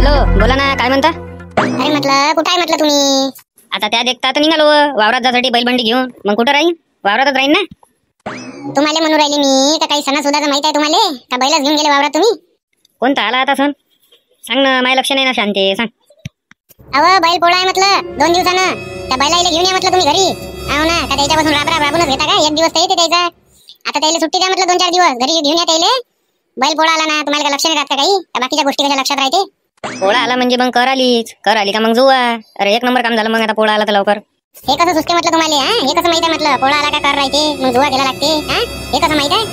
Hello, बोला ना, काय म्हणता? अरे म्हटलं कुठं आहे म्हटलं तुम्ही? आता त्या देखता तर निघालो वावरात जासाठी बैलबंडी घेऊन. मग कुठं राहीन? वावरातच राहीन ना. तुम्हाला म्हणून राहिले मी का काही सणासुदाचं माहित आहे तुम्हाला का बैलच घेऊन गेले वावरात तुम्ही? कोणता आला आता सण? सांग ना, माझ्या लक्ष नाही ना शांती, सांग. अहो बैल पोळा आहे म्हटलं 2 दिवसानं. त्या बैलाला घेऊन या म्हटलं तुम्ही घरी. हो ना, का त्याच्यापासून राबूनच घेता का? एक दिवस तर येते त्याचा. आता त्याला सुट्टी द्या म्हटलं 2-4 दिवस घरी घेऊन या त्याला. बैल पोळा आला ना, तुम्हाला का लक्ष नाही राहत का काही? का बाकीच्या गोष्टी कशा लक्षात राहते? पोळा आला म्हणजे मग कर आली का मग जुवा. अरे एक नंबर काम झालं मग. आता पोळा आला तर लवकर. हे कसं सुचते म्हटलं तुम्हाला? हे कसं माहित आहे म्हटलं? पोळा आला का कर राहते मग जुवा केला लागते? हे कसं माहित आहे?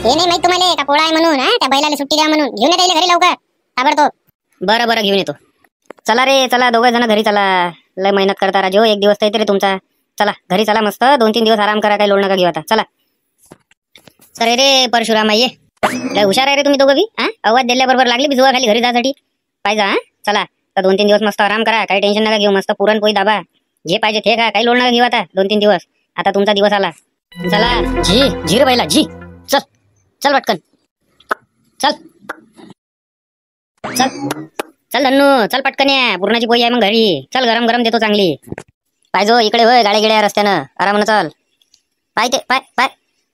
हे नाही माहित तुम्हाला का पोळा आहे म्हणून? त्या बैलाला सुट्टी द्या म्हणून घेऊन या त्याला घरी लवकर ताबडतोब. बरं घेऊन येतो. चला रे, चला दोघं जण घरी चला. लय मेहनत करता राजो, एक दिवस तर येते रे तुमचा. चला घरी चला, मस्त 2-3 दिवस आराम करा, काही लोड नका घेऊ आता. चला सर रे परशुराम ये. लय हुशार आहे रे तुम्ही दोघं बी. आवाज दिल्याबरोबर लागली बी जुवा खाली घरी जासाठी पाहिजे. चला तर 2-3 दिवस मस्त आराम करा, काही टेन्शन नका घेऊ. मस्त पुरणपोळी दाबा, जे पाहिजे ते खा, काही लोड नका घेऊ आता 2-3 दिवस. आता तुमचा दिवस आला. चला झी रे बैला, झी. चल चल पटकन, चल चल चल धन्नू, चल पटकन या. पुरणाची पोळी आहे मग घरी. चल गरम गरम देतो चांगली. पाहिजो इकडे होय, गाड्या गिड्या रस्त्यानं आरामानं चल. पाय ते पाय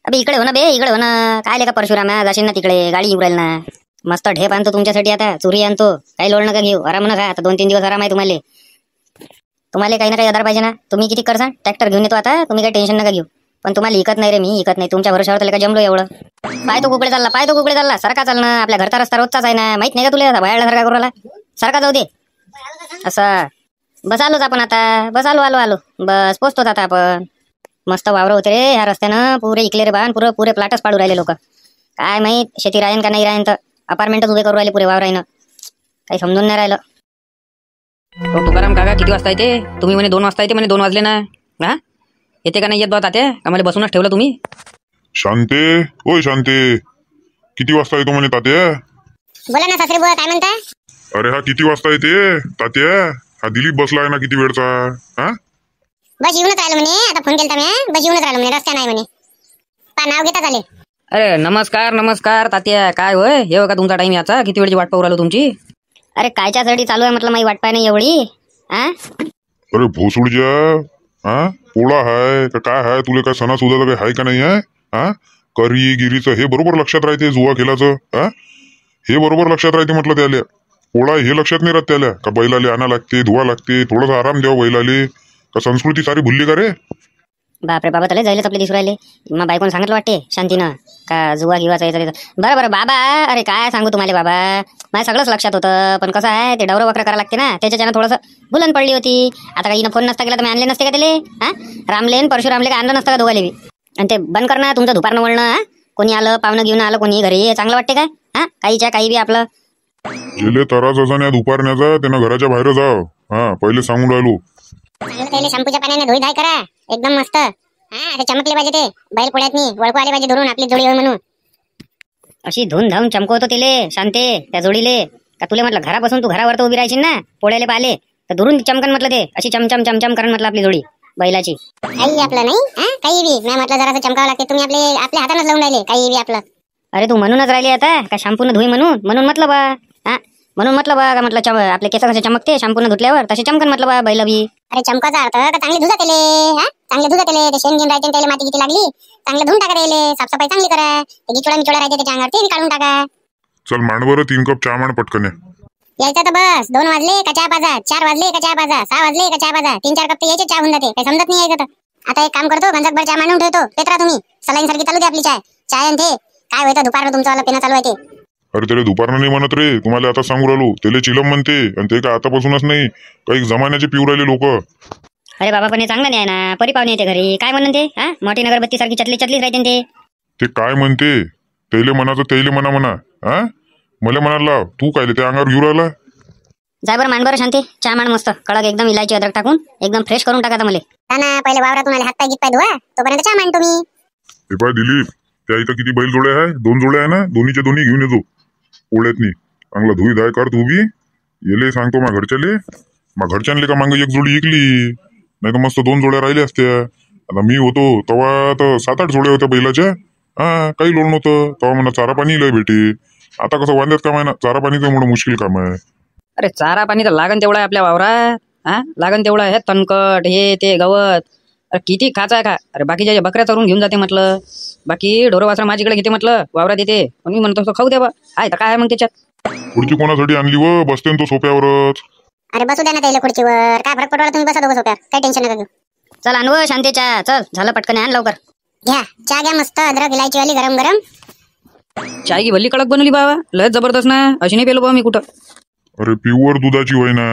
अबे इकडे हो ना बे, इकडे हो ना. काय ले का परशुरामा, जाशील ना तिकडे, गाडी येऊ राहील ना. मस्त ढेप आणतो तुमच्यासाठी, आता चुरी आणतो, काही लोड नका घेऊ. आराम नका, आता 2-3 दिवस आराम आहे तुम्हाला काही ना काही आधार पाहिजे ना. तुम्ही किती करसान? ट्रॅक्टर घेऊन येतो आता, तुम्ही काही टेन्शन नका घेऊ. पण तुम्हाला इकत नाही रे, मी इकत नाही. तुमच्या भरोशावर त्याला का जमलो एवढं. पाय तो कुकडे चालला सारखा चाल ना. आपल्या घरचा रस्ता रोजचाच आहे ना, माहित नाही का तुला? बाहेरला सारखा करू राहिला, सारखा जाऊ दे. असं बस आलोच आपण आता. बस आलो बस पोचतोच आता आपण. मस्त वावर होते रे ह्या रस्त्यानं, पुरे इकले रे बाण. पुरे प्लाटच पाडू राहिले लोक. काय माहित शेती राहीन का नाही राहीन, तर अपार्टमेंटच उभे करू राहिले पुरे वावराईनं. काही समजून नाही राहिलं. तुकाराम काका किती वाजता येते? तुम्ही म्हणे 2 वाजता येते, म्हणे 2 वाजले ना. येते का नाही येत बा तात्या? का मला बसूनच ठेवलं तुम्ही? शांते, ओय शांते, किती वाजता येतो म्हणे तात्या? बोला ना सासरे बुवा, काय म्हणता? अरे हा किती वाजता येते तात्या? हा दिलीप बसला आहे ना किती वेळचा. बस येऊनच राहिलो म्हणे. आता फोन केलता मी, बस येऊनच राहिलो म्हणे, रस्त्या नाही म्हणे. नाव घेता चालेल. अरे नमस्कार तात्या. काय होय हे का तुमचा टाइम याचा? किती वेळची वाट पाहू राहिलो तुमची? अरे कायच्यासाठी चालू आहे म्हटलं, माझी वाट पाय नाही एवढी. अरे भोसुडच्या पोळा हाय का काय हाय? तुला काय सणासुदाचं काही हाय का नाही आहे? करी गिरीचं हे बरोबर लक्षात राहते, जुवा खेळाचं हे बरोबर लक्षात राहते म्हटलं त्याला. पोळा हे लक्षात नाही राहत त्याला का बैलाले आणा लागते, धुवा लागते, थोडासा आराम द्यावा बैलाले. का संस्कृती सारी भुलली का रे? बापरे बाबा, त्याला जायलाच आपले दिसू राहिले. मग बायकोन सांगितलं वाटते शांतीनं का जुवा गिवाचा यायचं. बरं बाबा, अरे काय सांगू तुम्हाला बाबा, माझ्या सगळंच लक्षात होतं. पण कसं आहे, ते डवरं वक्र करायला लागते ना, त्याच्यानं थोडंसं बुलन पडली होती. आता काही फोन नसता केला तर मी आणले नसते का त्याला? रामलेन परशुरामले का आणलं नसतं का दोघाले बी? आणि ते बंद कर ना तुमचं दुपारनं वळणं. कोणी आलं पाहुणं घेऊन आलं कोणी घरी, चांगलं वाटते काय? काहीच्या काही बी आपलं गेले तराचा दुपारण्याचा त्यानं घराच्या बाहेर जाव. पहिले सांगून राहिलो. त्याला शॅम्पूच्या पाण्याने धुई धाय करा एकदम मस्त. ते चमकले पाहिजे, ते बैल पोळ्यातनी वळकू आले पाहिजे धरून, आपली जोडी होय म्हणून. अशी धुवून धावून चमकवतो तिले शांते त्या जोडीले. का तुला म्हटलं घरापासून तू घरावर तर उभी राहायची ना, पोळ्याले पाहिले तर दुरून चमकन म्हटलं ते. अशी चमचम करण म्हटलं आपली जोडी बैलाची. काही आपलं नाही काही बी मी म्हटलं जरासं चमकावं लागते. तुम्ही आपल्या हातानच लावून राहिले काही बी आपलं. अरे तू म्हणूनच राहिली आता का शॅम्पून धुई म्हणून म्हटलं बा. म्हणून म्हटलं बा का म्हटलं आपले केस कसे चमकते शॅम्पून धुतल्यावर, तसे चमकन म्हटलं बा बैल बी. अरे चमकाचा अर्थ का चांगले धुजा केले. चांगले धुजा केले. ते शेण घेऊन राहते त्याला माती किती लागली, चांगले धुवून टाका त्याला. साफसफाई चांगली करा. ते गिचोडा राहते त्याच्या अंगावर ते बी काढून टाका. चल मांड बरं 3 कप चहा मांड पटकन. यायचं तर बस 2 वाजले का चहा पाजा, 4 वाजले का चहा पाजा, 6 वाजले का चहा पाजा, 3-4 कप यायचे चहा होऊन जाते. काही समजत नाही यायचं तर. आता एक काम करतो, गंजकभर चहा मांडून ठेवतो. पेत्रा तुम्ही सलाईन सारखी चालू दे आपली चाय आणि ते काय होतं दुपारनं तुमचं वाला पेना चालू आहे ते. अरे त्याला दुपारनं नाही म्हणत रे, तुम्हाला आता सांगू राहिलो. त्याला चिलम म्हणते आणि ते का आतापासूनच नाही, काही जमान्याचे पिऊ राहिले लोक. अरे बाबा पण हे चांगलं नाही ना, परिपावणे येते घरी. काय म्हणून ते मोठी नगरबत्ती सारखी चटलीच राहते ते काय म्हणते त्याला म्हणाचं त्याला म्हणा. मला म्हणायला लाव, तू काय त्या अंगावर घेऊ राहिला? जाय बरं मान बरं शांती, चहा मान मस्त कडक एकदम, इलायची अद्रक टाकून एकदम फ्रेश करून टाका मला. पहिले वावरातून आले हात पाय गित पाय धुवा, तोपर्यंत चहा मांडतो मी. हे पाय दिलीप, त्या इथं किती बैल जोडे आहे? 2 जोडे आहे ना, दोन्हीचे दोन्ही घेऊन येतो पोळ्यातनी. चांगला धुई धाय कर तू बी. येले सांगतो मा घरच्यांले का मागं 1 जोडी इकली, नाही तर मस्त 2 जोड्या राहिल्या असत्या. आता मी होतो तेव्हा तर 7-8 जोड्या होत्या बैलाच्या. काही लोड नव्हतं तेव्हा. म्हणा चारा पाणी लय भेटे. आता कसं वांद्यात काम आहे ना, चारा पाणीचं मुश्किल काम आहे. अरे चारा पाणी तर लागन तेवढा आहे आपल्या वावरात. लागन तेवढं आहे. तणकट हे ते गवत अरे किती खायचं आहे का. अरे बाकीच्या ज्या बकऱ्या चरून घेऊन जाते म्हटलं. बाकी ढोरं वासरा माझ्याकडे घेते म्हटलं वावरात येते. पण मी म्हणतो खाऊ द्या बा. आहे तर काय आहे मग त्याच्यात. खुर्ची कोणासाठी आणली व बसते तो सोप्यावरच. अरे बसू द्या ना त्याला खुर्चीवर. काय फरक पडला तुम्ही बसा दोघं सोप्यावर. काय टेन्शन नका घेऊ. चल आणव शांतीच्या. चल झालं पटकन आण लवकर. घ्या चहा घ्या मस्त अद्रक इलायची वाली गरम गरम. चाय की भल्ली कडक बनवली बाबा. लयच जबरदस्त ना. अशी नाही पेलो बा मी कुठं. अरे प्युअर दुधाची होय ना.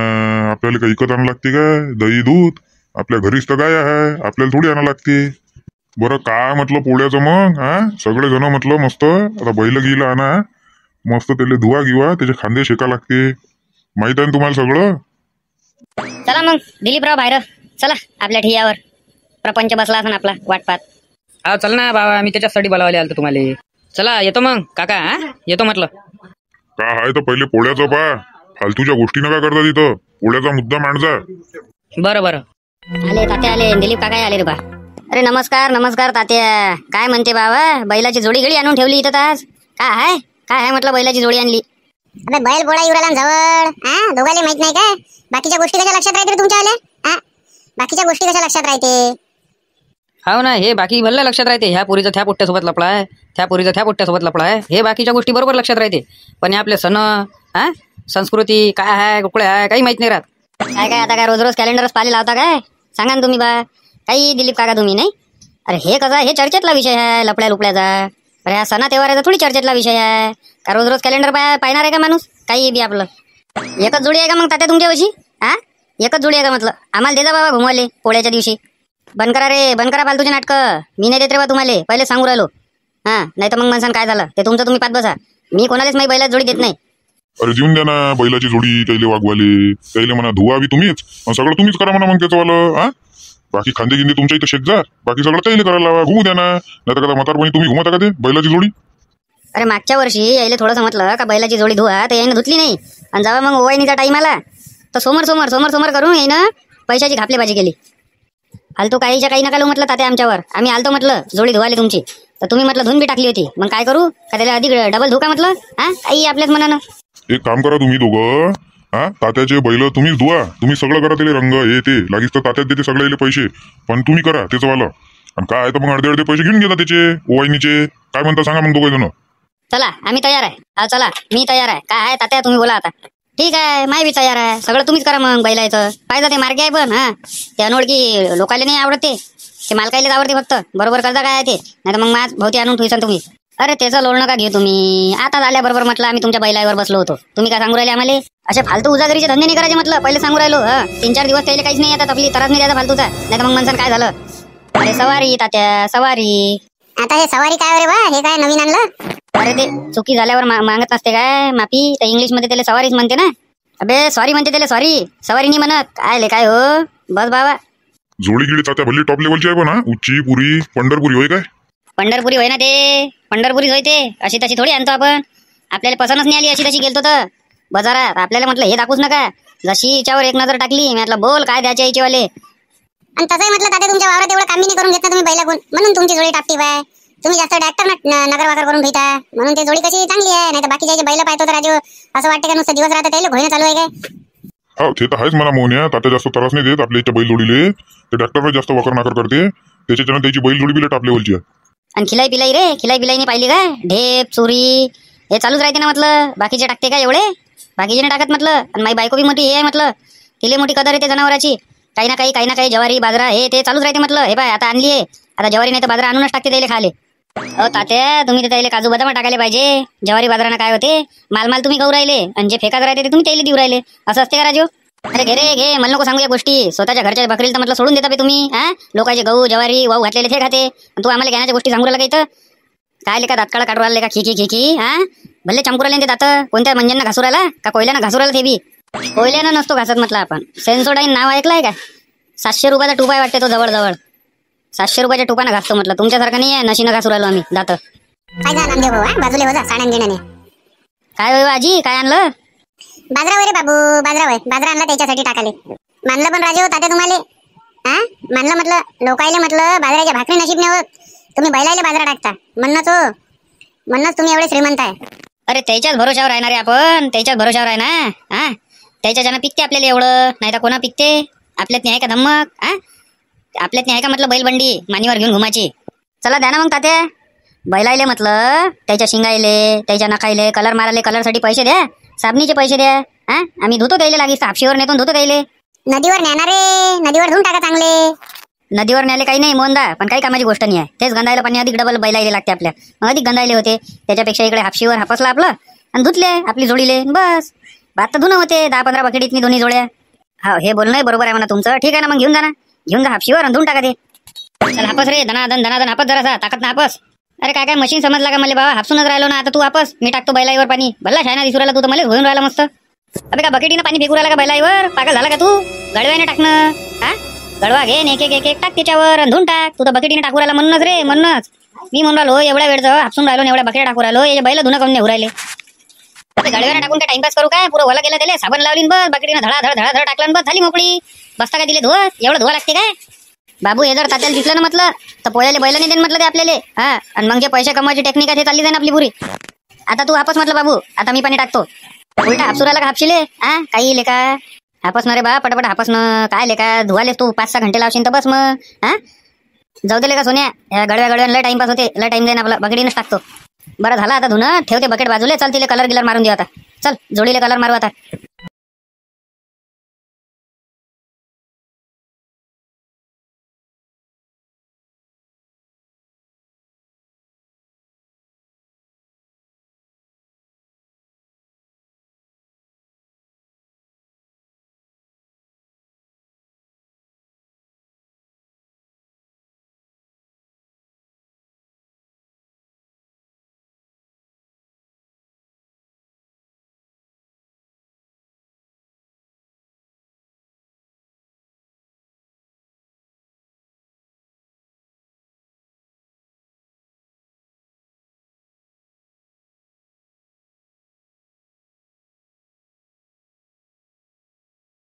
आपल्याला काही इकत आणावं लागते काय दही दूध. आपल्या घरीच तर गाय आहे. आपल्याला थोडी आणावं लागते. बरं काय म्हटलं पोळ्याचं मग सगळे जण म्हटलं मस्त आता बैल गेलं आणा मस्त त्याला धुवा घेवा त्याचे खांदे शेका लागते. माहित आहे ना तुम्हाला सगळं. चला मग दिलीपराव बाहेर. चला आपल्या ठियावर. प्रपंच बसला असं आपला वाटपात. हा चल ना बाबा. मी त्याच्यासाठी बोलावले आलतो तुम्हाला. चला येतो मग काका. येतो म्हटलं. काय आहे तर पहिले पोळ्याचं पा. फालतूच्या गोष्टी नका करता तिथं. पोळ्याचा मुद्दा मांडजा. बरं बरं. आले तात्या आले. दिलीप काका आले रे बा. अरे नमस्कार नमस्कार तात्या. काय म्हणते बाबा. बैलाची जोडी गिडी आणून ठेवली इथं आज. काय आहे म्हटलं बैलाची जोडी आणली. अबे बैल पोळा येऊ राहिला जवळ. दोघाले माहित नाही काय. बाकीच्या गोष्टी कशा लक्षात राहते रे तुमच्या आल्या. बाकीच्या गोष्टी कशा लक्षात राहते. हो ना. हे बाकी भल्ला लक्षात राहते. ह्या पोरीचा त्या पोट्ट्यासोबत लपडा आहे. त्या पोरीचा त्या पोट्ट्यासोबत लपडा आहे. हे बाकीच्या गोष्टी बरोबर लक्षात राहते. पण हे आपले सण संस्कृती काय आहे कुकडे आहे काही माहित नाही राहत. काय आता काय रोज रोज कॅलेंडरच पाले लावता काय. सांगा ना तुम्ही बा. काही दिलीप काका तुम्ही नाही. अरे हे कसं हे चर्चेतला विषय आहे लपड्या लुपड्याचा. अरे हा सणा तेव्हाराचा थोडी चर्चेतला विषय आहे. का रोज रोज कॅलेंडर पाहणार आहे का माणूस. काही बी आपलं. एकच जोडी आहे का मग तात्या तुमच्यापाशी. एकच जोडी आहे का म्हटलं. आम्हाला दे जा बाबा घुमवले पोळ्याच्या दिवशी. बंद करा रे बंद करा फालतूचे नाटकं. मी नाही देत रे बा तुम्हाला. पहिले सांगू राहिलो. नाही तर मग म्हणसान काय झालं ते तुमचं तुम्ही पाच बसा. मी कोणालाच माझी बैलाची जोडी देत नाही. अरे जीवन द्या ना बैलाची जोडी त्याला वागवाले. त्याला म्हणा धुवा बी तुम्हीच सगळं तुम्हीच करा म्हणा मग त्याचं वालं. बाकी खांदे गिंदे तुमच्या इथं शेकजार. बाकी सगळं त्याला करायला लावा. घुमू द्या ना. नाही तर कदा म्हातारपणी तुम्ही घुमता का ते बैलाची जोडी. अरे मागच्या वर्षी यायला थोडंसं म्हटलं का बैलाची जोडी धुवा तर यायनं धुतली नाही. आणि जेव्हा मग ओवायनीचा टाईम आला तर समोर समोर समोर समोर करून यायनं पैशाची घापलेबाजी केली. फालतू काहीच्या काही नका लो म्हटलं तात्या आमच्यावर. आम्ही आलतो म्हटलं जोडी धुवाले तुमची. तर तुम्ही म्हटलं धुवून बी टाकली होती. मग काय करू का त्याला अधिक डबल धुका म्हटलं. काही आपल्याच मनानं. एक काम करा तुम्ही दोघं. तात्याचे बैल तुम्हीच धुवा. तुम्ही सगळं करा त्याला रंग हे ते लागीच तर तात्यात देते सगळे पैसे. पण तुम्ही करा त्याचं वालं. आणि काय तर मग अर्धे अर्धे पैसे घेऊन घेता त्याचे ओवायनीचे. काय म्हणता सांगा मग दोघे जण. चला आम्ही तयार आहे. चला मी तयार आहे. काय आहे तात्या तुम्ही बोला आता. ठीक आहे माय बी तयार आहे. सगळं तुम्हीच करा मग बैलायचं. पाहिजे ते मार्गे आहे पण ते अनोळखी लोकायला नाही आवडते. ते मालकायलाच आवडते फक्त. बरोबर करता काय आहे ते. नाही तर मग माझ भोवती आणून ठेवसान तुम्ही. अरे त्याचं लोण नका घेऊ तुम्ही. आता आल्याबरोबर म्हटलं आम्ही तुमच्या बैलावर बसलो होतो. तुम्ही काय सांगू राहिले आम्हाला. असे फालतू उजागरीचे धंदे नाही करायचे म्हटलं. पहिले सांगू राहिलो. 3-4 दिवस त्याला काहीच नाही येतात. आपली त्रास नाही द्यायचा फालतूचा. नाही तर मग म्हणसान काय झालं. अरे सवारी तात्या सवारी. आता हे सवारी काय रे बा. हे काय नवीन आणलं. अरे ते चुकी झाल्यावर मागत नसते काय माफी. तर इंग्लिश मध्ये त्याला सवारीच म्हणते ना. अबे सॉरी म्हणते त्याला सॉरी. सवारी नाही म्हणत. काय काय हो बस बाबा. जोडी गिडी तात्या भल्ली टॉप लेवलची आहे पण उच्ची पुरी पंढरपुरी होय काय. पंढरपुरी होय ना ते. पंढरपुरीच होय ते. अशी तशी थोडी आणतो आपण. आपल्याला पसंतच नाही आली अशी तशी गेलतो तर बाजारात. आपल्याला म्हटलं हे दाखवूच नका. जशी हिच्यावर एक नजर टाकली मी म्हटलं बोल काय द्यायचे हिचेवाले. आणि तसंही म्हटलं तात्या तुमच्या वावरात एवढं काम नाही करून घेत ना तुम्ही बैलागून. म्हणून तुमची जोडी टाकती बाय. तुम्ही जास्त डॅक्टर नगर वाकर करून भेटा म्हणून ते जोडी कशी चांगली आहे. नाही तर बाकीच्या बैल पाहतो तर राजू असं वाटतं का नुसतं दिवस राहतं त्याला घोयनं चालू आहे काय. हा ते तर आहेच म्हणा मोहन्या. तात्या जास्त त्रास नाही देत आपल्या इथच्या बैल जोडीले. ते डॉक्टरला जास्त वकर नाकर करते. त्याच्यानं त्याची बैल जोडी बिले टॉप लेवलची आहे. आणि खिलाई पिलाई रे. खिलाई पिलाई नाही पाहिली काय. ढेप चोरी हे चालूच राहते ना म्हटलं. बाकीचे टाकते का एवढे. बाकीचे नाही टाकत म्हटलं. आणि माझी बायको बी मोठी हे आहे म्हटलं. तिले मोठी कदर येते जनावराची. काही ना काही ज्वारी बाजरा हे ते चालूच राहते म्हटलं. हे बाय आता आणली आहे. आता ज्वारी नाही तर बाजरा आणूनच टाकते त्याला खाले. तात्या तुम्ही तर त्याला काजू बदाम टाकायला पाहिजे. ज्वारी बाजारानं काय होते. माल तुम्ही खाऊ राहिले आणि जे फेकात राहते ते तुम्ही त्याला देऊ राहिले. असं असते का राजू. अरे घे मला नको सांगू या गोष्टी. स्वतःच्या घरच्या बकरीला तर म्हटलं सोडून देता तुम्ही. लोकांचे गहू ज्वारी वाहू घातलेले ते खाते. तू आम्हाला घेण्याच्या गोष्टी सांगू राहिला का इथं. काय लेका दातकाळा काढू राहिले का खी भले चमकू राहिले ते दात. कोणत्या मंजांना घासू राहिला का कोयल्यानं घासू राहिला ते बी. कोयल्यानं नसतो घासत म्हटलं आपण. सेन्सोडाईन नाव ऐकलंय का. 700 रुपयाचा टूप आहे वाटते तो जवळ 700 रुपयाच्या टुपानं घासतो म्हटलं. तुमच्यासारखं नाही आहे नशीनं घासू राहिलो आम्ही दात. काय जा नामदेव भाऊ बाजूले हो जा साड्यान घेण्याने. काय होय आजी काय आणलं. बाजरा वय रे बाबू बाजरा वय. बाजरा आणला त्याच्यासाठी टाकाले. मानलं पण राजे तात्या तुम्हाला. मानलं म्हटलं लोकायले म्हटलं बाजऱ्याच्या भाकरी नशीब नाही होत. तुम्ही बैलायले बाजरा टाकता म्हणूनच तुम्ही एवढे श्रीमंत आहे. अरे त्याच्याच भरोशावर आहे ना रे आपण. त्याच्याच भरोशावर आहे ना. त्याच्या ज्यानं पिकते आपल्याला एवढं, नाही तर कोणा पिकते? आपल्यात नाही का धम्मक? आपल्यात नाही का म्हटलं बैलबंडी मानीवर घेऊन घुमाची? चला द्या ना मग तात्या, बैलायले म्हटलं त्याच्या शिंगायले, त्याच्या नखायले कलर माराले, कलरसाठी पैसे द्या, साबणीचे पैसे द्या. आम्ही धुतो द्यायला लागेल, हापशीवर नेतो धुतो द्यायले. नदीवर नेणारे, नदीवर धुवून टाका चांगले. नदीवर न्यायला काही नाही मोहनदा, पण काही कामाची गोष्ट नाही आहे. तेच गंधायला पाणी अधिक डबल बैलायले लागते आपल्या, मग अधिक गंधायले होते. त्याच्यापेक्षा इकडे हापशीवर हापसला आपलं आणि धुतले आपली जोडीले, बस भात तर धुणं होते. 10-15 बकेटीतनी दोन्ही जोड्या. हा, हे बोलणं बरोबर आहे म्हणा तुमचं. ठीक आहे ना, मग घेऊन जा ना, घेऊन जा हापशीवर आणि धुवून टाका ते. चल हापस रे, धनाधन धनाधन हापस जरासा, ताकद ना हापस. अरे काय मशीन समजला का मला बाबा? हापसूनच राहिलो ना आता. तू वापस, मी टाकतो बैलाईवर पाणी. भल्ला शायना दिसू राहिला तू तर, मला होऊन राहिला मस्त. अबे का बकेटीनं पाणी फेकू राहिला का बैलाईवर? पागल झाला का तू? गडव्याने टाकणं. गडवा घे, एक एक एक टाक त्याच्यावर आणि धुवून टाक. तू तर बकेटीने टाकू राहिला म्हणूनच रे, म्हणूनच मी म्हणून राहिलो एवढ्या वेळचं हापसून राहिलो, एवढ्या बकेट टाकू राहिलो, हे बैल धुणं करून नेऊ राहिले. गडव्याने टाकून काय टाइमपास करू काय? पुरं ओला गेलं त्याला, साबण लावली बस, बकेटीनं धडा टाकलं बस, झाली मोकळी. बसता का दिले धुवत? एवढं धुवा लागते काय बाबू? हे जर तात्याला दिसलं ना म्हटलं तर पोयाले बैलाने देन म्हटलं ते आपल्याला. आणि मग जे पैसे कमवायची टेक्निक आहे ते चालली जाईन आपली पुरी. आता तू हापस म्हटलं बाबू, आता मी पाणी टाकतो. उलटा हापसुराला का हापशिले? काही लेका हापस ना रे बा, पटापट हापस न. काय लेका धुवालेस तू 5-6 घंटे लावशील तर बस मग. जाऊ दे लेका सोन्या, गडव्या लय टाइमपास होते, लय टाइम देईन आपला, बकेटीनंच टाकतो. बरं झालं आता धुणं, ठेवते बकेट बाजूले. चल तिले कलर गिलर मारून देऊ आता. चल जोडीले कलर मारू आता.